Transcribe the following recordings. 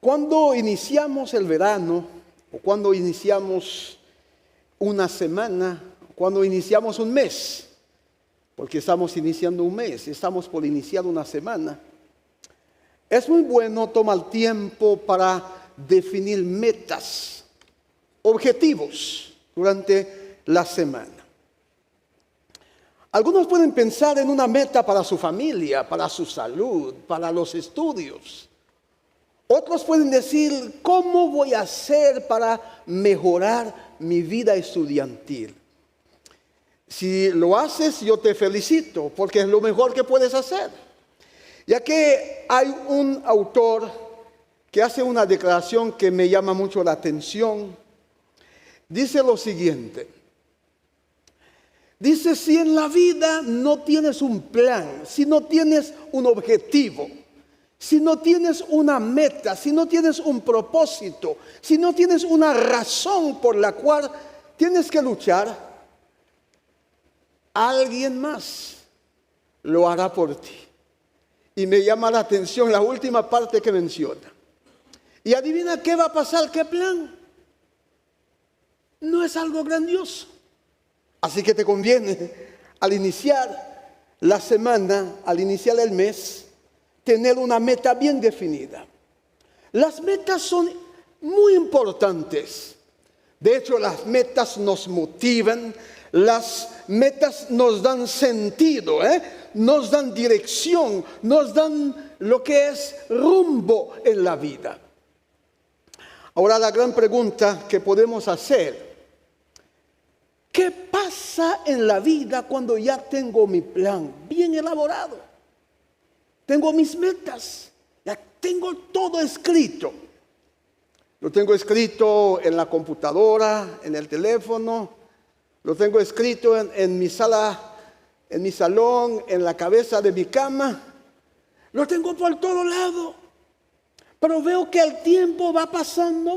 Cuando iniciamos el verano, o cuando iniciamos una semana, cuando iniciamos un mes, porque estamos iniciando un mes, estamos por iniciar una semana, es muy bueno tomar tiempo para definir metas, objetivos durante la semana. Algunos pueden pensar en una meta para su familia, para su salud, para los estudios. Otros pueden decir, ¿cómo voy a hacer para mejorar mi vida estudiantil? Si lo haces, yo te felicito, porque es lo mejor que puedes hacer. Ya que hay un autor que hace una declaración que me llama mucho la atención. Dice lo siguiente. Dice, si en la vida no tienes un plan, si no tienes un objetivo, si no tienes una meta, si no tienes un propósito, si no tienes una razón por la cual tienes que luchar, alguien más lo hará por ti. Y me llama la atención la última parte que menciona. Y adivina qué va a pasar, qué plan. No es algo grandioso. Así que te conviene, al iniciar la semana, al iniciar el mes, tener una meta bien definida. Las metas son muy importantes. De hecho, las metas nos motivan, las metas nos dan sentido, nos dan dirección, nos dan lo que es rumbo en la vida. Ahora la gran pregunta que podemos hacer: ¿qué pasa en la vida cuando ya tengo mi plan bien elaborado? Tengo mis metas, ya tengo todo escrito. Lo tengo escrito en la computadora, en el teléfono, lo tengo escrito en mi sala, en mi salón, en la cabeza de mi cama. Lo tengo por todo lado. Pero veo que el tiempo va pasando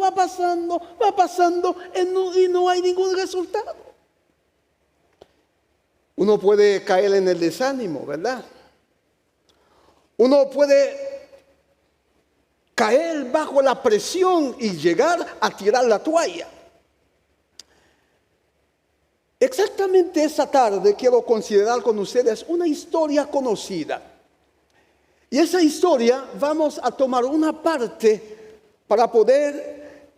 y no hay ningún resultado. Uno puede caer en el desánimo, ¿verdad? Uno puede caer bajo la presión y llegar a tirar la toalla. Exactamente esa tarde quiero considerar con ustedes una historia conocida. Y esa historia vamos a tomar una parte para poder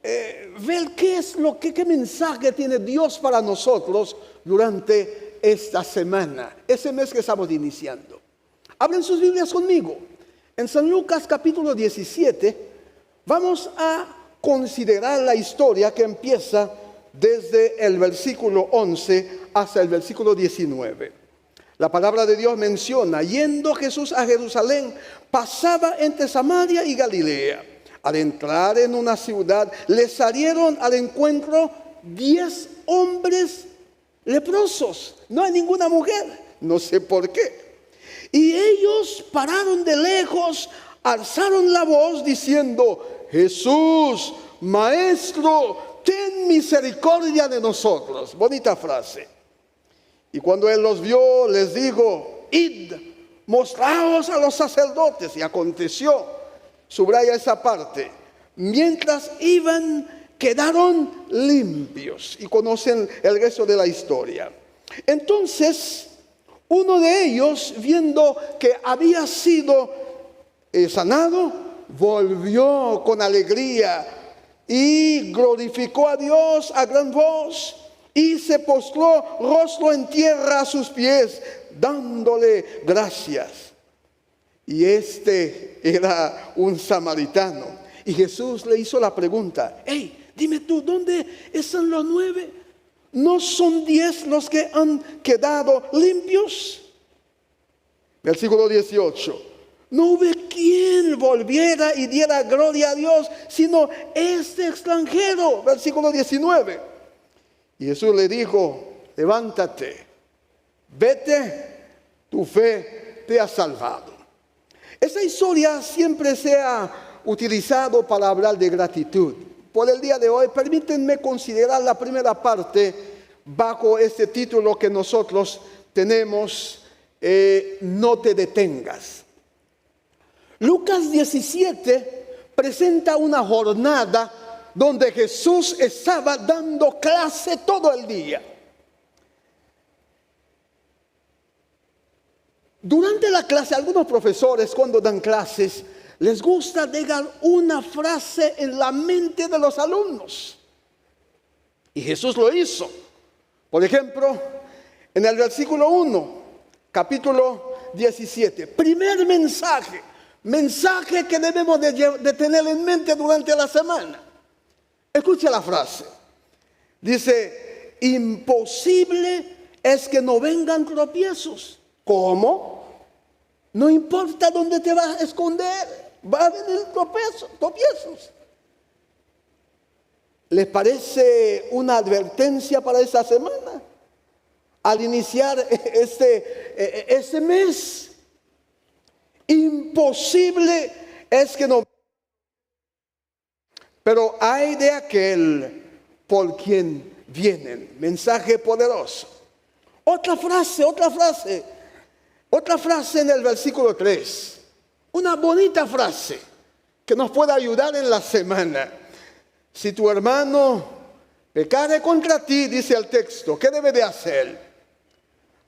ver qué mensaje tiene Dios para nosotros durante esta semana, ese mes que estamos iniciando. Abren sus Biblias conmigo. En San Lucas capítulo 17 vamos a considerar la historia que empieza desde el versículo 11 hasta el versículo 19. La palabra de Dios menciona: yendo Jesús a Jerusalén, pasaba entre Samaria y Galilea. Al entrar en una ciudad, le salieron al encuentro 10 hombres leprosos. No hay ninguna mujer, no sé por qué. Y ellos pararon de lejos, alzaron la voz diciendo: Jesús, Maestro, ten misericordia de nosotros. Bonita frase. Y cuando él los vio, les dijo: id, mostraos a los sacerdotes. Y aconteció, subraya esa parte, mientras iban, quedaron limpios. Y conocen el resto de la historia. Entonces, uno de ellos, viendo que había sido sanado, volvió con alegría y glorificó a Dios a gran voz. Y se postró rostro en tierra a sus pies, dándole gracias. Y este era un samaritano. Y Jesús le hizo la pregunta: hey, dime tú, ¿dónde están los 9? ¿No son 10 los que han quedado limpios? Versículo 18. No hubo quien volviera y diera gloria a Dios, sino este extranjero. Versículo 19. Y Jesús le dijo: levántate, vete, tu fe te ha salvado. Esa historia siempre se ha utilizado para hablar de gratitud. Por el día de hoy, permítanme considerar la primera parte bajo este título que nosotros tenemos, no te detengas. Lucas 17 presenta una jornada donde Jesús estaba dando clase todo el día. Durante la clase, algunos profesores cuando dan clases, les gusta dejar una frase en la mente de los alumnos. Y Jesús lo hizo. Por ejemplo, en el versículo 1, capítulo 17, primer mensaje que debemos de tener en mente durante la semana. Escucha la frase. Dice, imposible es que no vengan tropiezos. ¿Cómo? No importa dónde te vas a esconder, va a venir tropiezos. ¿Les parece una advertencia para esta semana? Al iniciar este mes, imposible es que no. Pero hay de aquel por quien vienen. Mensaje poderoso. Otra frase en el versículo 3. Una bonita frase que nos puede ayudar en la semana. Si tu hermano pecare contra ti, dice el texto, ¿qué debe de hacer?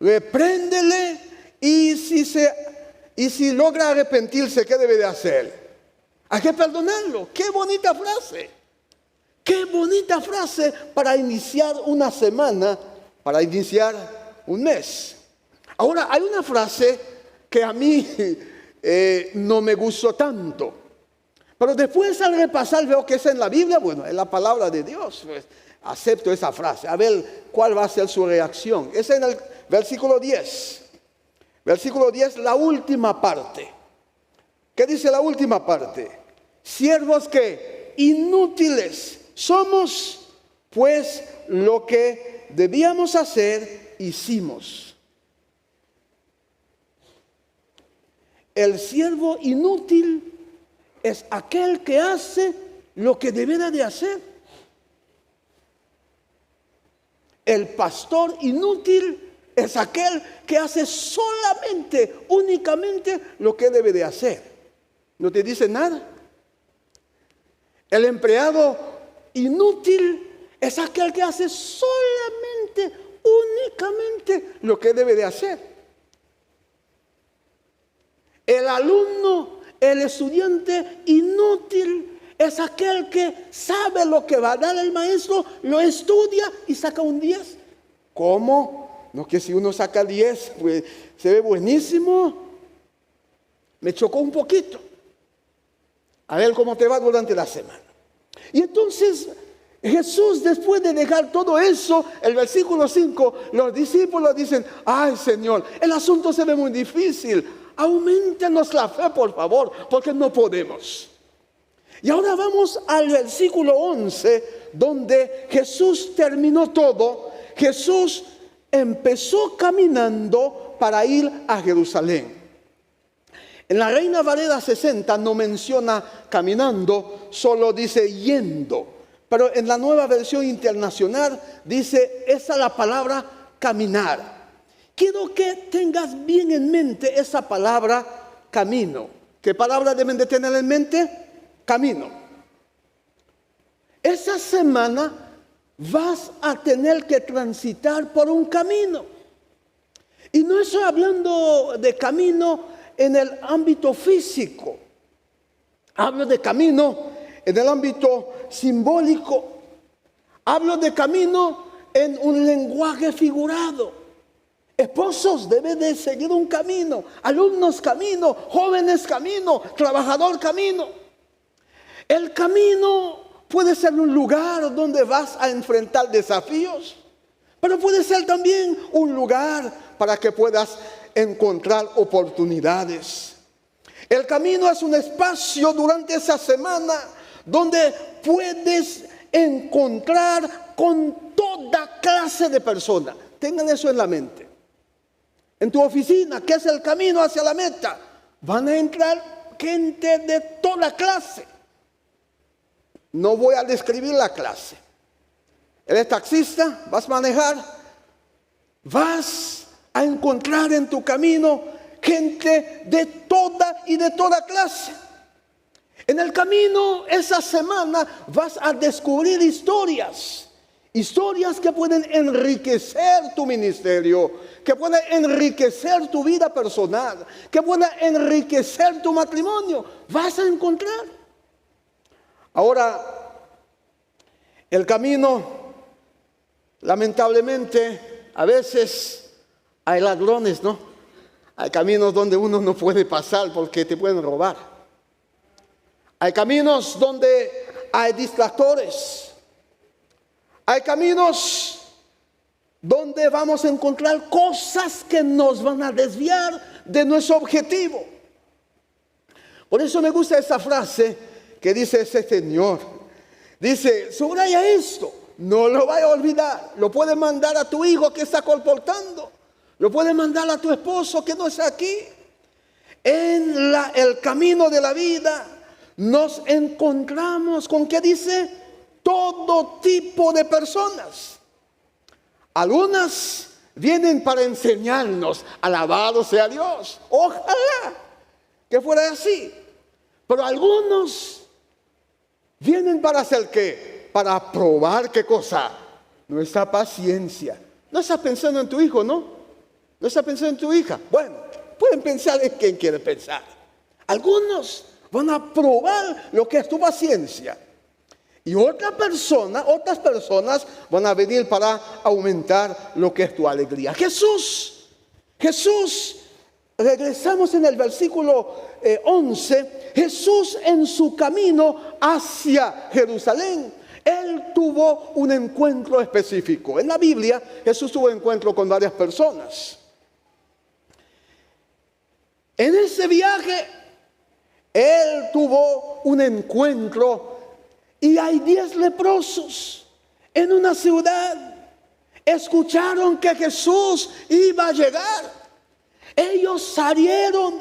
Repréndele y si logra arrepentirse, ¿qué debe de hacer? Hay que perdonarlo. ¡Qué bonita frase! ¡Qué bonita frase para iniciar una semana, para iniciar un mes! Ahora, hay una frase que a mí no me gustó tanto. Pero después al repasar veo que es en la Biblia, bueno, en la palabra de Dios. Pues, acepto esa frase. A ver cuál va a ser su reacción. Es en el versículo 10. Versículo 10, la última parte. ¿Qué dice la última parte? Siervos que inútiles somos, pues lo que debíamos hacer, hicimos. El siervo inútil es aquel que hace lo que debería de hacer. El pastor inútil es aquel que hace únicamente lo que debe de hacer. No te dice nada. El empleado inútil es aquel que hace únicamente lo que debe de hacer. El alumno, el estudiante inútil es aquel que sabe lo que va a dar el maestro, lo estudia y saca un 10. ¿Cómo? No, que si uno saca 10, pues se ve buenísimo. Me chocó un poquito. A ver cómo te va durante la semana. Y entonces Jesús, después de dejar todo eso, el versículo 5, los discípulos dicen, ay Señor, el asunto se ve muy difícil. Auméntanos la fe, por favor, porque no podemos. Y ahora vamos al versículo 11, donde Jesús terminó todo. Jesús empezó caminando para ir a Jerusalén. En la Reina Valera 60 no menciona caminando, solo dice yendo. Pero en la Nueva Versión Internacional dice, esa es la palabra caminar. Quiero que tengas bien en mente esa palabra camino. ¿Qué palabra deben de tener en mente? Camino. Esa semana vas a tener que transitar por un camino. Y no estoy hablando de camino en el ámbito físico. Hablo de camino en el ámbito simbólico. Hablo de camino en un lenguaje figurado. Esposos deben de seguir un camino, alumnos camino, jóvenes camino, trabajador camino. El camino puede ser un lugar donde vas a enfrentar desafíos, pero puede ser también un lugar para que puedas encontrar oportunidades. El camino es un espacio durante esa semana donde puedes encontrar con toda clase de personas. Tengan eso en la mente. En tu oficina, que es el camino hacia la meta, van a entrar gente de toda clase. No voy a describir la clase. Eres taxista, vas a manejar, vas a encontrar en tu camino gente de toda clase. En el camino, esa semana, vas a descubrir historias que pueden enriquecer tu ministerio, que pueden enriquecer tu vida personal, que pueden enriquecer tu matrimonio. Vas a encontrar. Ahora, el camino, lamentablemente, a veces hay ladrones, ¿no? Hay caminos donde uno no puede pasar porque te pueden robar. Hay caminos donde hay distractores. Hay caminos donde vamos a encontrar cosas que nos van a desviar de nuestro objetivo. Por eso me gusta esa frase que dice ese señor. Dice, subraya esto, no lo vaya a olvidar. Lo puedes mandar a tu hijo que está colportando. Lo puedes mandar a tu esposo que no está aquí. En el camino de la vida nos encontramos con, ¿qué dice? Todo tipo de personas. Algunas vienen para enseñarnos, alabado sea Dios. Ojalá que fuera así. Pero algunos vienen para hacer ¿qué? Para probar ¿qué cosa? Nuestra paciencia. No estás pensando en tu hijo, ¿no? No estás pensando en tu hija. Bueno, pueden pensar en quien quiere pensar. Algunos van a probar lo que es tu paciencia. Y otras personas van a venir para aumentar lo que es tu alegría. Jesús, regresamos en el versículo 11, Jesús en su camino hacia Jerusalén, Él tuvo un encuentro específico. En la Biblia, Jesús tuvo encuentro con varias personas. En ese viaje, Él tuvo un encuentro y hay 10 leprosos en una ciudad. Escucharon que Jesús iba a llegar. Ellos salieron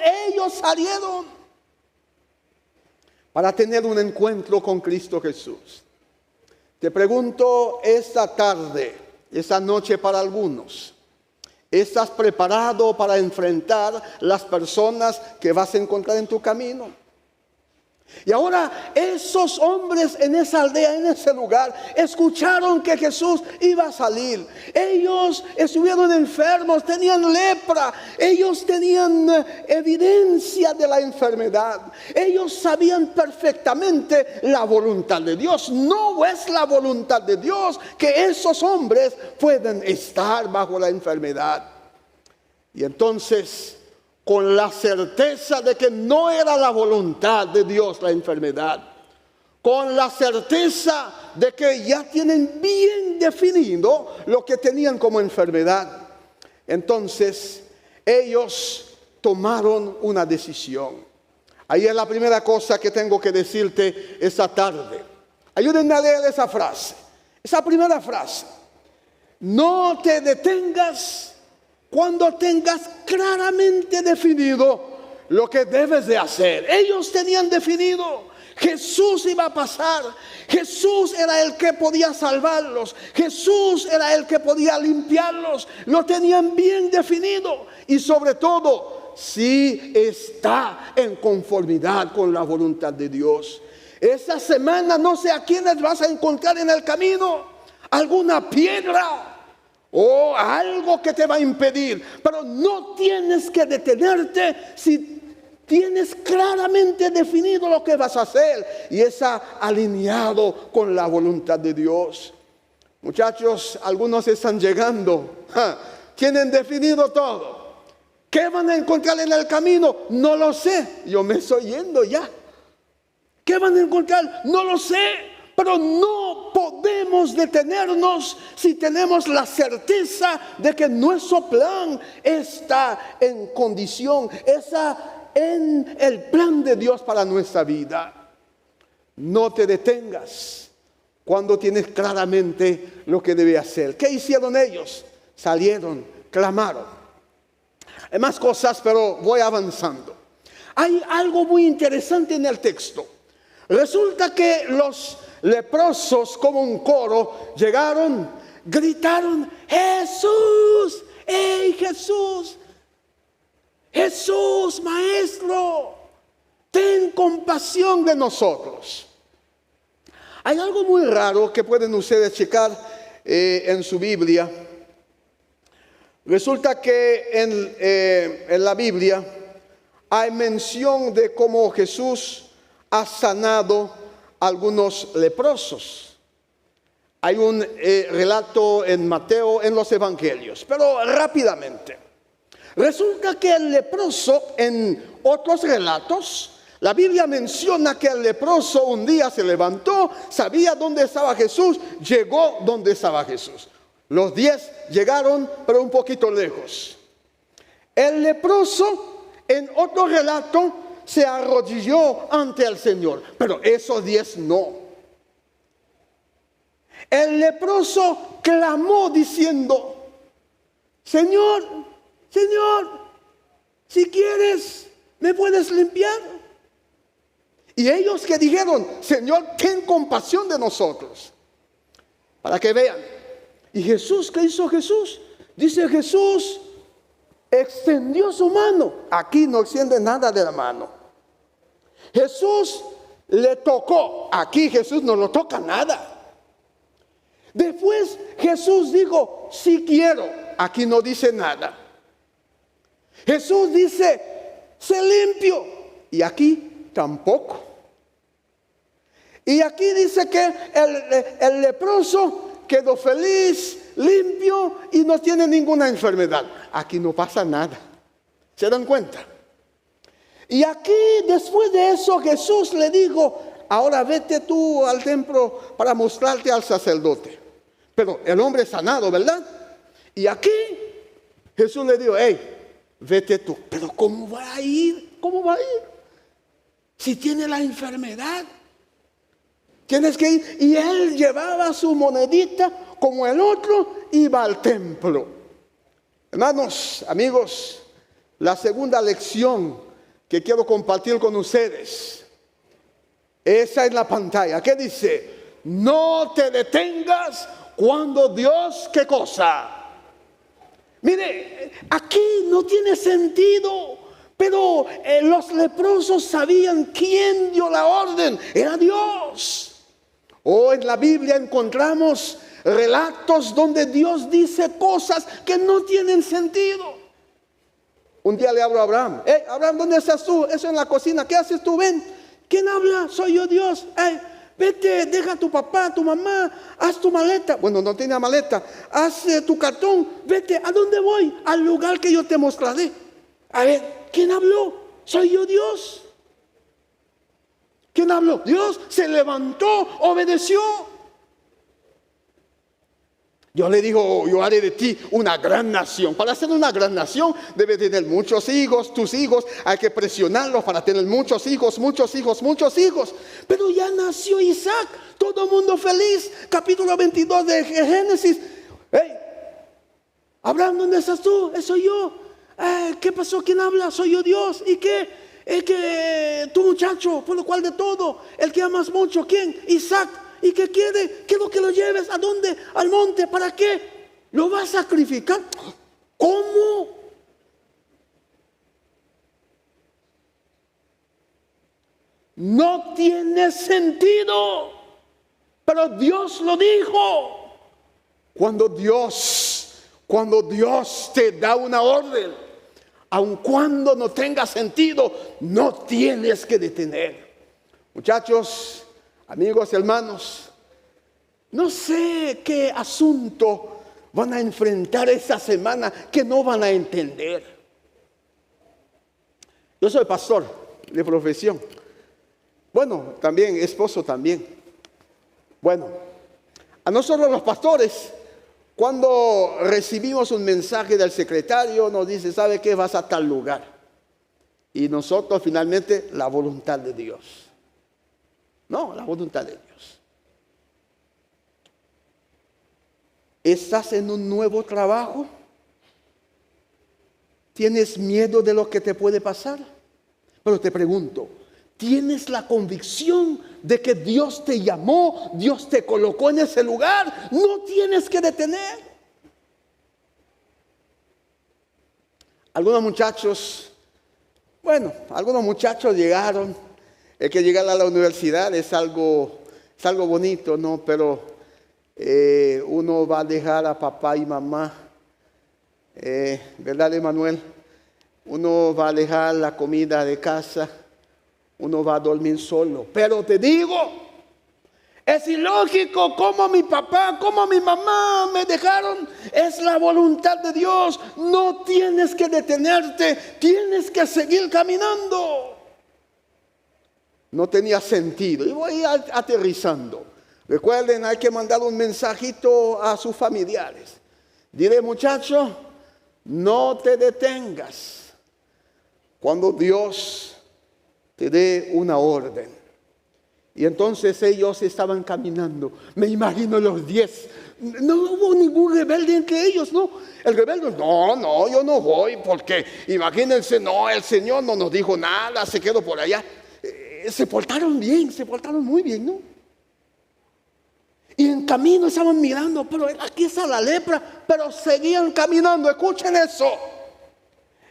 para tener un encuentro con Cristo Jesús. Te pregunto esta tarde, esta noche para algunos, ¿estás preparado para enfrentar las personas que vas a encontrar en tu camino? Y ahora esos hombres en esa aldea, en ese lugar, escucharon que Jesús iba a salir. Ellos estuvieron enfermos, tenían lepra, ellos tenían evidencia de la enfermedad. Ellos sabían perfectamente la voluntad de Dios. No es la voluntad de Dios que esos hombres puedan estar bajo la enfermedad. Y entonces, con la certeza de que no era la voluntad de Dios la enfermedad, con la certeza de que ya tienen bien definido lo que tenían como enfermedad, entonces ellos tomaron una decisión. Ahí es la primera cosa que tengo que decirte esta tarde. Ayúdenme a leer esa frase, esa primera frase. No te detengas cuando tengas claramente definido lo que debes de hacer. Ellos tenían definido. Jesús iba a pasar. Jesús era el que podía salvarlos. Jesús era el que podía limpiarlos. Lo tenían bien definido. Y sobre todo, si está en conformidad con la voluntad de Dios. Esta semana no sé a quiénes vas a encontrar en el camino. Alguna piedra o algo que te va a impedir, pero no tienes que detenerte si tienes claramente definido lo que vas a hacer y está alineado con la voluntad de Dios. Muchachos, algunos están llegando, tienen definido todo. ¿Qué van a encontrar en el camino? No lo sé, yo me estoy yendo ya. ¿Qué van a encontrar? No lo sé. Pero no podemos detenernos si tenemos la certeza de que nuestro plan está en condición, está en el plan de Dios para nuestra vida. No te detengas cuando tienes claramente lo que debe hacer. ¿Qué hicieron ellos? Salieron, clamaron. Hay más cosas, pero voy avanzando. Hay algo muy interesante en el texto. Resulta que los leprosos, como un coro, llegaron, gritaron: Jesús, ¡hey Jesús! Jesús, maestro. ten compasión de nosotros. Hay algo muy raro que pueden ustedes checar en su Biblia. Resulta que en la Biblia hay mención de cómo Jesús ha sanado a algunos leprosos. Hay un relato en Mateo, en los Evangelios, pero rápidamente. Resulta que el leproso, en otros relatos, la Biblia menciona que el leproso un día se levantó, sabía dónde estaba Jesús, llegó donde estaba Jesús. Los 10 llegaron, pero un poquito lejos. El leproso, en otro relato, se arrodilló ante el Señor, pero esos 10 no. El leproso clamó diciendo: Señor, Señor, si quieres, ¿me puedes limpiar? Y ellos que dijeron: Señor, ten compasión de nosotros. Para que vean. Y Jesús, ¿qué hizo Jesús? Dice Jesús, extendió su mano. Aquí no extiende nada de la mano. Jesús le tocó. Aquí Jesús no lo toca nada. Después Jesús dijo: si quiero. Aquí no dice nada. Jesús dice: sé limpio. Y aquí tampoco. Y aquí dice que el leproso quedó feliz, limpio y no tiene ninguna enfermedad. Aquí no pasa nada. ¿Se dan cuenta? Y aquí, después de eso, Jesús le dijo: ahora vete tú al templo para mostrarte al sacerdote. Pero el hombre es sanado, ¿verdad? Y aquí Jesús le dijo: hey, vete tú. Pero ¿cómo va a ir? ¿Cómo va a ir? Si tiene la enfermedad. Tienes que ir. Y él llevaba su monedita como el otro, iba al templo. Hermanos, amigos, la segunda lección que quiero compartir con ustedes, esa es la pantalla. ¿Qué dice? No te detengas cuando Dios, ¿qué cosa? Mire, aquí no tiene sentido, pero los leprosos sabían quién dio la orden. Era Dios. O en la Biblia encontramos relatos donde Dios dice cosas que no tienen sentido. Un día le hablo a Abraham: hey, Abraham, ¿dónde estás tú? Eso en la cocina. ¿Qué haces tú? Ven. ¿Quién habla? Soy yo, Dios. Hey, vete, deja a tu papá, a tu mamá, haz tu maleta. Bueno, no tenía maleta. Haz tu cartón. Vete. ¿A dónde voy? Al lugar que yo te mostraré. A ver, ¿quién habló? Soy yo, Dios. ¿Quién habló? Dios. Se levantó, obedeció. Dios le dijo: yo haré de ti una gran nación. Para ser una gran nación debe tener muchos hijos. Tus hijos hay que presionarlos para tener muchos hijos, muchos hijos, muchos hijos. Pero ya nació Isaac, todo el mundo feliz. Capítulo 22 de Génesis. Hey, Abraham, ¿dónde estás tú? Soy yo. ¿Qué pasó? ¿Quién habla? Soy yo, Dios. ¿Y qué? Es que tu muchacho, por lo cual de todo, el que amas mucho. ¿Quién? Isaac. ¿Y qué quiere? Quiero que lo lleves. ¿A dónde? Al monte. ¿Para qué? ¿Lo va a sacrificar? ¿Cómo? No tiene sentido. Pero Dios lo dijo. Cuando Dios te da una orden, aun cuando no tenga sentido, no tienes que detener. Muchachos, amigos y hermanos, no sé qué asunto van a enfrentar esta semana que no van a entender. Yo soy pastor de profesión. Bueno, también esposo también. Bueno, a nosotros los pastores, cuando recibimos un mensaje del secretario, nos dice: ¿sabe qué? Vas a tal lugar. Y nosotros finalmente, la voluntad de Dios. No, la voluntad de Dios. ¿Estás en un nuevo trabajo? ¿Tienes miedo de lo que te puede pasar? Pero te pregunto, ¿tienes la convicción de que Dios te llamó, Dios te colocó en ese lugar? No tienes que detener. Algunos muchachos, Bueno, algunos muchachos llegaron. El que llegar a la universidad es algo bonito, ¿no? Pero uno va a dejar a papá y mamá, ¿verdad, Emanuel? Uno va a dejar la comida de casa, uno va a dormir solo. Pero te digo, es ilógico como mi papá, como mi mamá me dejaron. Es la voluntad de Dios. No tienes que detenerte, tienes que seguir caminando. No tenía sentido. Y voy aterrizando. Recuerden, hay que mandar un mensajito a sus familiares. Dile, muchacho, no te detengas cuando Dios te dé una orden. Y entonces ellos estaban caminando. Me imagino los 10. No hubo ningún rebelde entre ellos, ¿no? El rebelde, no, yo no voy, porque imagínense, no, el Señor no nos dijo nada, se quedó por allá. Se portaron bien, se portaron muy bien, ¿no? Y en camino estaban mirando, pero aquí está la lepra, pero seguían caminando. Escuchen eso.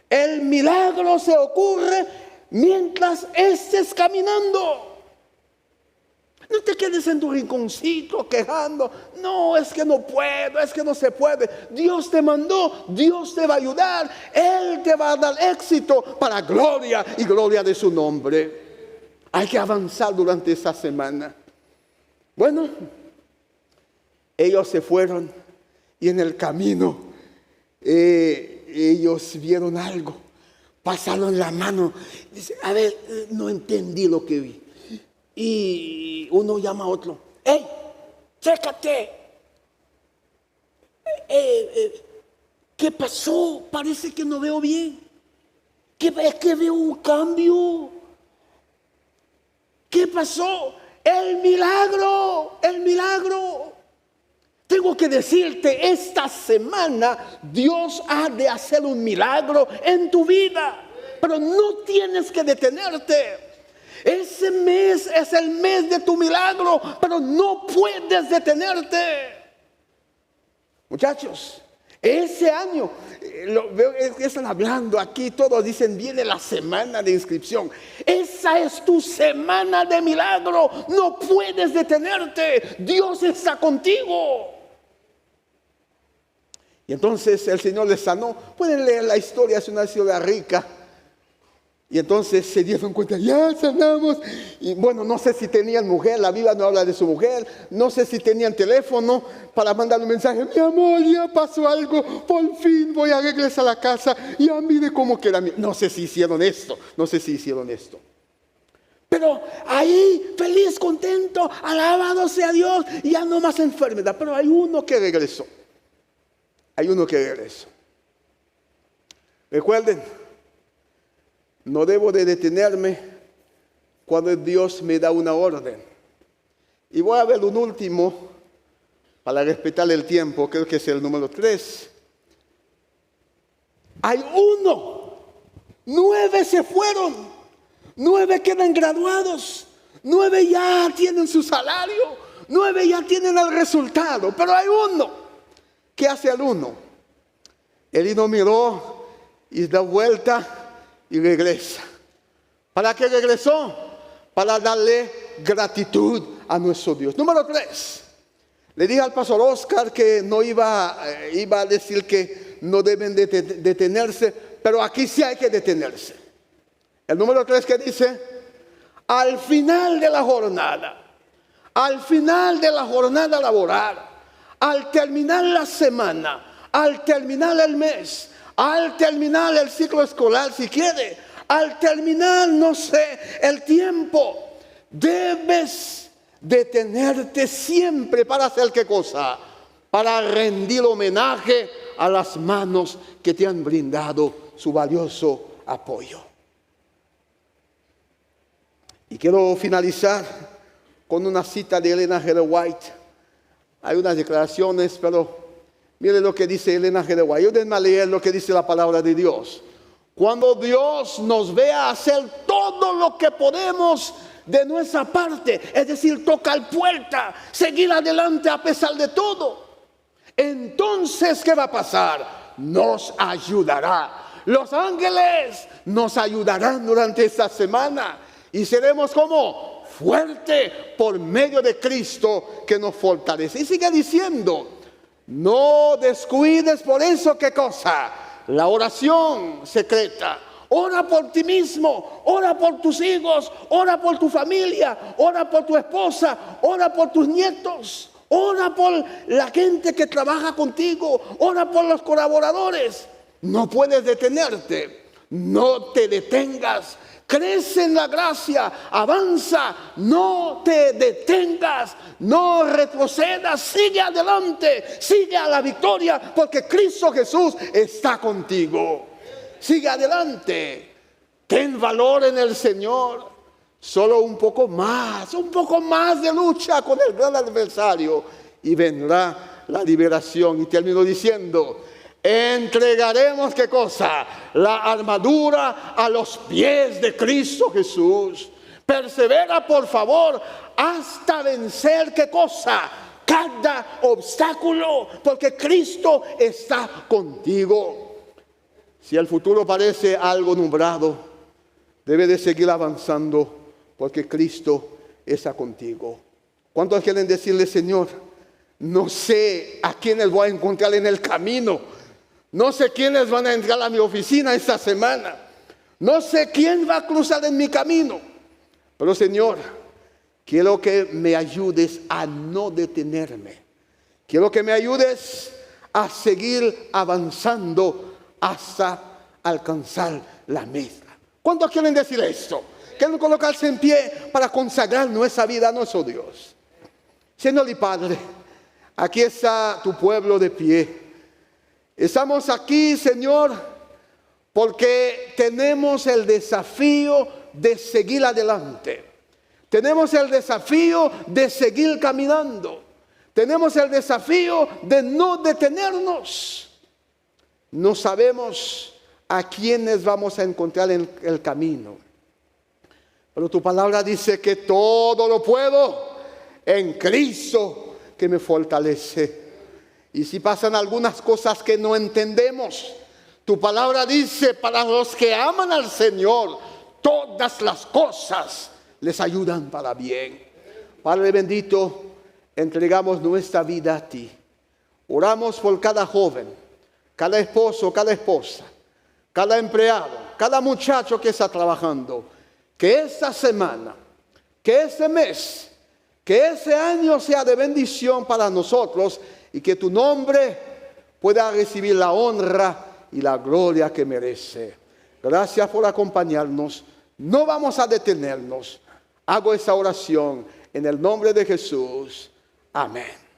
El milagro se ocurre mientras estés caminando. No te quedes en tu rinconcito quejando. No, es que no puedo, es que no se puede. Dios te mandó, Dios te va a ayudar. Él te va a dar éxito para gloria y gloria de su nombre. Hay que avanzar durante esta semana. Bueno, ellos se fueron y en el camino ellos vieron algo. Pasaron la mano. Dice, a ver, no entendí lo que vi. Y uno llama a otro. ¡Ey! ¡Chécate! ¿Qué pasó? Parece que no veo bien. Es que veo un cambio. ¿Qué pasó? El milagro. Tengo que decirte, esta semana Dios ha de hacer un milagro en tu vida. Pero no tienes que detenerte. Ese mes es el mes de tu milagro, pero no puedes detenerte. Muchachos, ese año, veo que están hablando aquí, todos dicen, viene la semana de inscripción. Esa es tu semana de milagro, no puedes detenerte, Dios está contigo. Y entonces el Señor les sanó. Pueden leer la historia, es una ciudad rica. Y entonces se dieron cuenta, ya sanamos. Y bueno, no sé si tenían mujer, la Biblia no habla de su mujer. No sé si tenían teléfono para mandar un mensaje. Mi amor, ya pasó algo, por fin voy a regresar a la casa. Ya mire cómo queda. No sé si hicieron esto, Pero ahí, feliz, contento, alabado sea Dios. Ya no más enfermedad, pero hay uno que regresó. Recuerden, no debo de detenerme cuando Dios me da una orden. Y voy a ver un último, para respetar el tiempo, creo que es el número 3. Hay uno, 9 se fueron, 9 quedan graduados, 9 ya tienen su salario, 9 ya tienen el resultado, pero hay uno. ¿Qué hace el uno? Él no miró y da vuelta y regresa. ¿Para qué regresó? Para darle gratitud a nuestro Dios. Número 3. Le dije al pastor Oscar que no iba a decir que no deben detenerse, pero aquí sí hay que detenerse. El número 3 que dice, al final de la jornada laboral, al terminar la semana, al terminar el mes, al terminar el ciclo escolar, si quiere, al terminar, no sé, el tiempo, debes detenerte siempre para hacer ¿qué cosa? Para rendir homenaje a las manos que te han brindado su valioso apoyo. Y quiero finalizar con una cita de Elena G. White. Hay unas declaraciones, pero mire lo que dice Elena G. White. Ayúdenme a leer lo que dice la palabra de Dios. Cuando Dios nos vea hacer todo lo que podemos de nuestra parte, es decir, tocar puerta, seguir adelante a pesar de todo, entonces, ¿qué va a pasar? Nos ayudará Los ángeles nos ayudarán durante esta semana y seremos como fuerte por medio de Cristo que nos fortalece. Y sigue diciendo, no descuides por eso, ¿qué cosa? La oración secreta. Ora por ti mismo, ora por tus hijos, ora por tu familia, ora por tu esposa, ora por tus nietos, ora por la gente que trabaja contigo, ora por los colaboradores. No puedes detenerte, no te detengas. Crece en la gracia, avanza, no te detengas, no retrocedas, sigue adelante, sigue a la victoria, porque Cristo Jesús está contigo. Sigue adelante, ten valor en el Señor, solo un poco más de lucha con el gran adversario y vendrá la liberación. Y termino diciendo, entregaremos ¿qué cosa? La armadura a los pies de Cristo Jesús. Persevera por favor hasta vencer ¿qué cosa? Cada obstáculo, porque Cristo está contigo. Si el futuro parece algo nublado, debe de seguir avanzando porque Cristo está contigo. ¿Cuántos quieren decirle, Señor, no sé a quiénes voy a encontrar en el camino? No sé quiénes van a entrar a mi oficina esta semana. No sé quién va a cruzar en mi camino. Pero, Señor, quiero que me ayudes a no detenerme. Quiero que me ayudes a seguir avanzando hasta alcanzar la meta. ¿Cuántos quieren decir esto? Quieren colocarse en pie para consagrar nuestra vida a nuestro Dios. Señor y Padre, aquí está tu pueblo de pie. Estamos aquí, Señor, porque tenemos el desafío de seguir adelante. Tenemos el desafío de seguir caminando. Tenemos el desafío de no detenernos. No sabemos a quiénes vamos a encontrar en el camino. Pero tu palabra dice que todo lo puedo en Cristo que me fortalece. Y si pasan algunas cosas que no entendemos, tu palabra dice, para los que aman al Señor, todas las cosas les ayudan para bien. Padre bendito, entregamos nuestra vida a ti. Oramos por cada joven, cada esposo, cada esposa, cada empleado, cada muchacho que está trabajando. Que esta semana, que este mes, que ese año sea de bendición para nosotros y que tu nombre pueda recibir la honra y la gloria que merece. Gracias por acompañarnos. No vamos a detenernos. Hago esta oración en el nombre de Jesús. Amén.